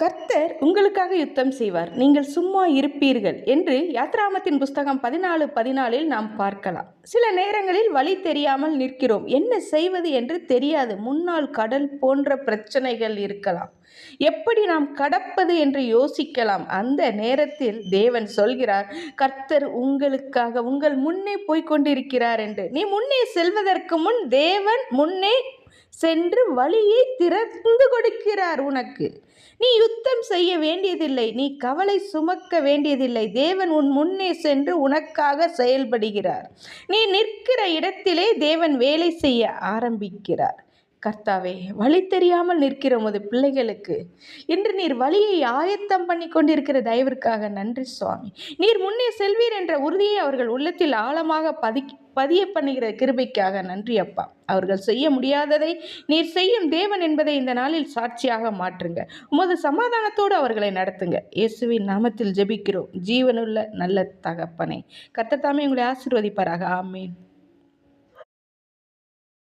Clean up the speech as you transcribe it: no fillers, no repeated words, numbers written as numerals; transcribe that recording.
கர்த்தர் உங்களுக்காக யுத்தம் செய்வார், நீங்கள் சும்மா இருப்பீர்கள் என்று யாத்ராமத்தின் புஸ்தகம் 14:14 நாம் பார்க்கலாம். சில நேரங்களில் வழி தெரியாமல் நிற்கிறோம், என்ன செய்வது என்று தெரியாது. முன்னால் கடல் போன்ற பிரச்சனைகள் இருக்கலாம், எப்படி நாம் கடப்பது என்று யோசிக்கலாம். அந்த நேரத்தில் தேவன் சொல்கிறார், கர்த்தர் உங்களுக்காக உங்கள் முன்னே போய்கொண்டிருக்கிறார் என்று. நீ முன்னே செல்வதற்கு முன் தேவன் முன்னே சென்று வழியை திறந்து கொடுக்கிறார் உனக்கு. நீ யுத்தம் செய்ய வேண்டியதில்லை, நீ கவலை சுமக்க வேண்டியதில்லை. தேவன் உன் முன்னே சென்று உனக்காக செயல்படுகிறார். நீ நிற்கிற இடத்திலே தேவன் வேலை செய்ய ஆரம்பிக்கிறார். கர்த்தாவே, வழி தெரியாமல் நிற்கிற உமது பிள்ளைகளுக்கு இன்று நீர் வழியை ஆயத்தம் பண்ணி கொண்டிருக்கிற தயவிற்காக நன்றி சுவாமி. நீர் முன்னே செல்வீர் என்ற உறுதியை அவர்கள் உள்ளத்தில் ஆழமாக பதிய பண்ணுகிற கிருபைக்காக நன்றி அப்பா. அவர்கள் செய்ய முடியாததை நீர் செய்யும் தேவன் என்பதை இந்த நாளில் சாட்சியாக மாற்றுங்க. உமது சமாதானத்தோடு அவர்களை நடத்துங்க. இயேசுவின் நாமத்தில் ஜெபிக்கிறோம் ஜீவனுள்ள நல்ல தகப்பனே. கர்த்தர் தாமே உங்களை ஆசீர்வதிப்பாராக. ஆமென்.